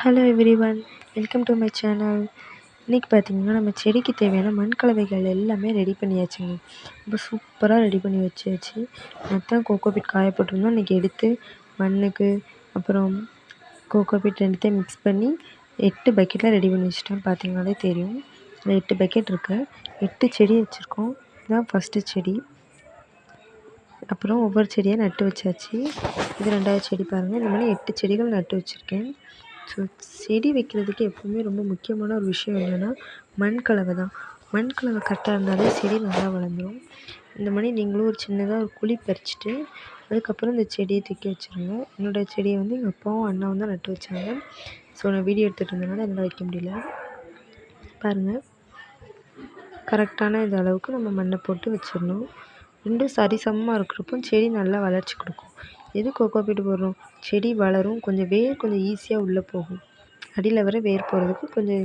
Hello everyone, welcome to my channel. இன்றைக்கி பார்த்திங்கன்னா நம்ம செடிக்கு தேவையான மண் கலவைகள் எல்லாமே ரெடி பண்ணியாச்சுங்க. ரொம்ப சூப்பராக ரெடி பண்ணி வச்சாச்சு. மொத்தம் கோகோபீட் காய போட்டிருந்தோம். இன்றைக்கி எடுத்து மண்ணுக்கு அப்புறம் கோகோபீட் ரெண்டுத்தையும் மிக்ஸ் பண்ணி 8 பக்கெட்டில் ரெடி பண்ணி வச்சுட்டேன். பார்த்திங்கனாலே தெரியும். அதில் 8 பக்கெட் இருக்குது. 8 செடி வச்சுருக்கோம். இதுதான் ஃபஸ்ட்டு செடி. அப்புறம் ஒவ்வொரு செடியாக நட்டு வச்சாச்சு. இது 2வது செடி பாருங்கள். இந்த மாதிரி 8 செடிகள் நட்டு வச்சுருக்கேன். ஸோ செடி வைக்கிறதுக்கு எப்போவுமே ரொம்ப முக்கியமான ஒரு விஷயம் என்னென்னா மண் கலவை தான். மண் கலவை கரெக்டாக இருந்தாலே செடி நல்லா வளர்ந்துடும். இந்த மாதிரி நீங்களும் ஒரு சின்னதாக ஒரு குழி பறிச்சுட்டு அதுக்கப்புறம் இந்த செடியை தூக்கி வச்சுருங்க. என்னோடய செடியை வந்து எங்கள் அப்பாவும் அண்ணாவும் தான் நட்டு வச்சாங்க. ஸோ நான் வீடியோ எடுத்துகிட்டு இருந்ததுனால என்னால் வைக்க முடியல. பாருங்கள், கரெக்டான இந்த அளவுக்கு நம்ம மண்ணை போட்டு வச்சிடணும். ரெண்டும் சரிசமமாக இருக்கிறப்போ செடி நல்லா வளர்ச்சி கொடுக்கும். எது கோகோபீட் போடுறோம், செடி வளரும், கொஞ்சம் வேர் கொஞ்சம் ஈஸியாக உள்ளே போகும். அடியில் வர வேர் போகிறதுக்கு கொஞ்சம்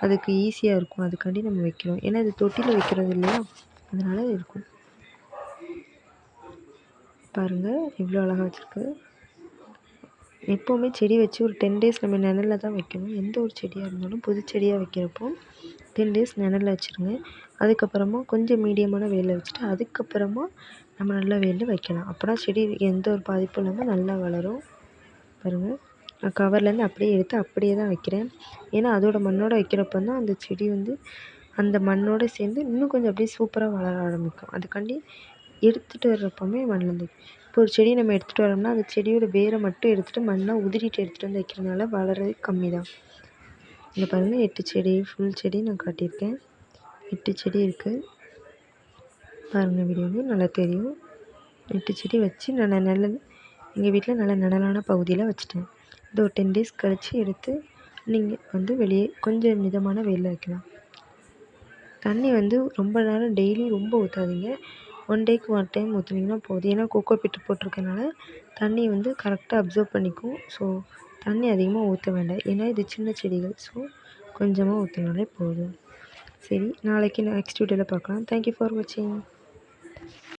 அதுக்கு ஈஸியாக இருக்கும். அதுக்காண்டி நம்ம வைக்கிறோம். ஏன்னா இது தொட்டியில் வைக்கிறது இல்லையா, அதனால் இருக்கும். பாருங்கள் எவ்வளோ அழகாக வச்சுருக்கு. எப்போவுமே செடி வச்சு ஒரு 10 டேஸ் நம்ம நிழலில் தான் வைக்கணும். எந்த ஒரு செடியாக இருந்தாலும் புது செடியாக வைக்கிறப்போ 10 டேஸ் நிழலில் வச்சுருங்க. அதுக்கப்புறமா கொஞ்சம் மீடியமான வெயிலில் வச்சுட்டு அதுக்கப்புறமா நம்ம நல்ல வெயிலில் வைக்கலாம். அப்போனா செடி எந்த ஒரு பாதிப்பும் இல்லாமல் நல்லா வளரும். பாருங்கள், நான் கவர்லேருந்து அப்படியே எடுத்து அப்படியே தான் வைக்கிறேன். ஏன்னா அதோட மண்ணோடு வைக்கிறப்ப தான் அந்த செடி வந்து அந்த மண்ணோடு சேர்ந்து இன்னும் கொஞ்சம் அப்படியே சூப்பராக வளர ஆரம்பிக்கும். அதுக்காண்டி எடுத்துகிட்டு வர்றப்பமே மண்ணில் இப்போ ஒரு செடி நம்ம எடுத்துகிட்டு வரோம்னா அந்த செடியோட வேரை மட்டும் எடுத்துகிட்டு மண்ணை உதிரிட்டு எடுத்துகிட்டு வந்து வைக்கிறதுனால வளர்றது கம்மி தான். இங்கே பாருங்கள், 8 செடி ஃபுல் செடி நான் காட்டியிருக்கேன். 8 செடி இருக்குது. பாருங்கள், வீடியோவில் நல்லா தெரியும். 8 செடி வச்சு நான் நிழல் எங்கள் வீட்டில் நல்ல நிழலான பகுதியில் வச்சுட்டேன். இது ஒரு 10 டேஸ் கழித்து எடுத்து நீங்கள் வந்து வெளியே கொஞ்சம் மிதமான வெயிலில் வைக்கலாம். தண்ணி வந்து ரொம்ப நேரம் டெய்லி ரொம்ப ஊற்றாதீங்க. 1 டேக்கு 1 டைம் ஊற்றுனீங்கன்னா போதும். ஏன்னா கோகோபீட் போட்டிருக்கனால தண்ணி வந்து கரெக்டாக அப்சர்வ் பண்ணிக்கும். ஸோ தண்ணி அதிகமாக ஊற்ற வேண்டாம். ஏன்னா இது சின்ன செடிகள். ஸோ கொஞ்சமாக ஊற்றினாலே போதும். சரி, நாளைக்கு நெக்ஸ்ட் வீடியோவில் பார்க்கலாம். தேங்க்யூ ஃபார் வாட்சிங்.